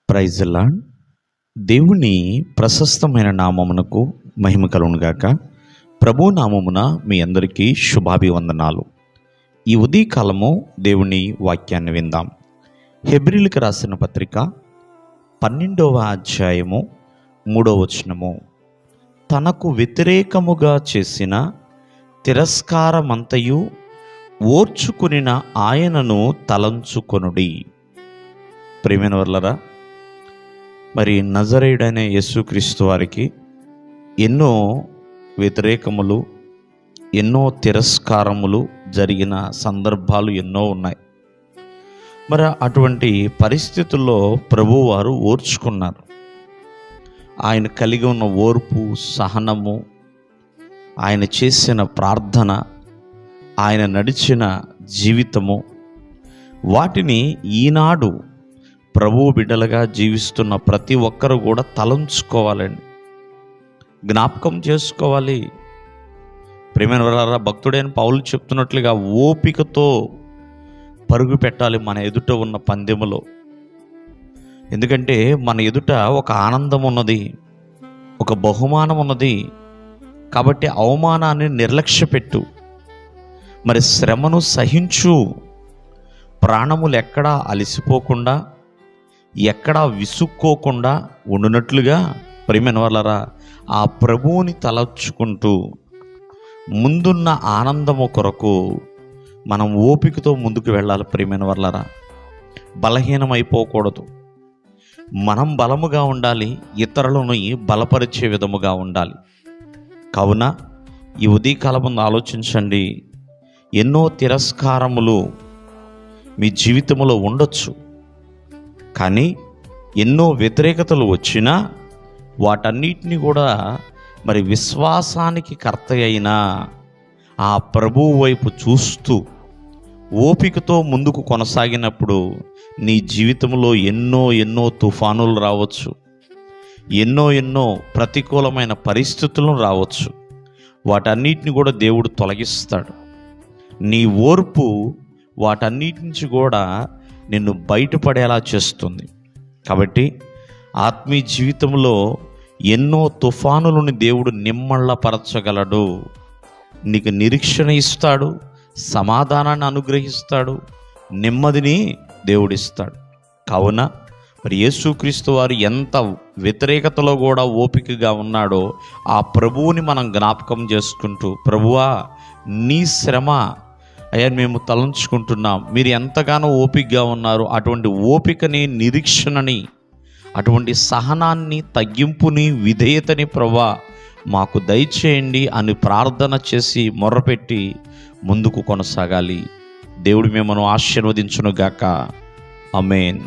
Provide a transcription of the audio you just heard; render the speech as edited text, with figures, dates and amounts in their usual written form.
Praise the lord. దేవుని ప్రశస్తమైన నామమునకు మహిమ కలుగునుగాక. ప్రభు నామమున మీ అందరికీ శుభాభివందనాలు. ఈ ఉదయకాలము దేవుని వాక్యాన్ని విందాం. హెబ్రీయులకు రాసిన పత్రిక 12వ అధ్యాయము 3వ వచనము. తనకు వ్యతిరేకముగా చేసిన తిరస్కారమంతయు ఓర్చుకునిన ఆయనను తలంచుకొనుడి. ప్రియమైన వర్లరా, మరి నజరేయుడైన యేసుక్రీస్తు వారికి ఎన్నో వ్యతిరేకములు, ఎన్నో తిరస్కారములు జరిగిన సందర్భాలు ఎన్నో ఉన్నాయి. మరి అటువంటి పరిస్థితుల్లో ప్రభువారు ఓర్చుకున్నారు. ఆయన కలిగి ఉన్న ఓర్పు, సహనము, ఆయన చేసిన ప్రార్థన, ఆయన నడిచిన జీవితము, వాటిని ఈనాడు ప్రభువు బిడ్డలుగా జీవిస్తున్న ప్రతి ఒక్కరు కూడా తలంచుకోవాలండి, జ్ఞాపకం చేసుకోవాలి. ప్రియమైన వారలారా, భక్తుడైన పౌలు చెప్తున్నట్లుగా ఓపికతో పరుగు పెట్టాలి మన ఎదుట ఉన్న పందెములో. ఎందుకంటే మన ఎదుట ఒక ఆనందం ఉన్నది, ఒక బహుమానం ఉన్నది. కాబట్టి అవమానాన్ని నిర్లక్ష్యపెట్టు, మరి శ్రమను సహించు. ప్రాణములు ఎక్కడా అలసిపోకుండా, ఎక్కడా విసుక్కోకుండా ఉండునట్లుగా ప్రియమైన వాళ్ళరా ఆ ప్రభువుని తలచుకుంటూ ముందున్న ఆనందము కొరకు మనం ఓపికతో ముందుకు వెళ్ళాలి. ప్రియమైన వాళ్ళరా, బలహీనమైపోకూడదు. మనం బలముగా ఉండాలి, ఇతరులను బలపరిచే విధముగా ఉండాలి. కావున ఈ ఉదయకాలం ముందు ఆలోచించండి. ఎన్నో తిరస్కారములు మీ జీవితంలో ఉండొచ్చు, కానీ ఎన్నో వ్యతిరేకతలు వచ్చినా వాటన్నిటిని కూడా మరి విశ్వాసానికి కర్త అయిన ఆ ప్రభువు వైపు చూస్తూ ఓపికతో ముందుకు కొనసాగినప్పుడు నీ జీవితంలో ఎన్నో తుఫానులు రావచ్చు, ఎన్నో ప్రతికూలమైన పరిస్థితులను రావచ్చు. వాటన్నిటిని కూడా దేవుడు తొలగిస్తాడు. నీ ఓర్పు వాటన్నిటి నుంచి కూడా నిన్ను బయటపడేలా చేస్తుంది. కాబట్టి ఆత్మీయ జీవితంలో ఎన్నో తుఫానులను దేవుడు నిమ్మళ్ళపరచగలడు. నీకు నిరీక్షణ ఇస్తాడు, సమాధానాన్ని అనుగ్రహిస్తాడు, నెమ్మదిని దేవుడిస్తాడు. కావున మరి యేసుక్రీస్తు వారు ఎంత వ్యతిరేకతలో కూడా ఓపికగా ఉన్నాడో ఆ ప్రభువుని మనం జ్ఞాపకం చేసుకుంటూ, ప్రభువా నీ శ్రమ అయ్యా మేము తలంచుకుంటున్నాం, మీరు ఎంతగానో ఓపికగా ఉన్నారు, అటువంటి ఓపికని, నిరీక్షణని, అటువంటి సహనాన్ని, తగ్గింపుని, విధేయతని ప్రభువా మాకు దయచేయండి అని ప్రార్థన చేసి మొర్రపెట్టి ముందుకు కొనసాగాలి. దేవుడు మిమ్మల్ని ఆశీర్వదించునుగాక. ఆమేన్.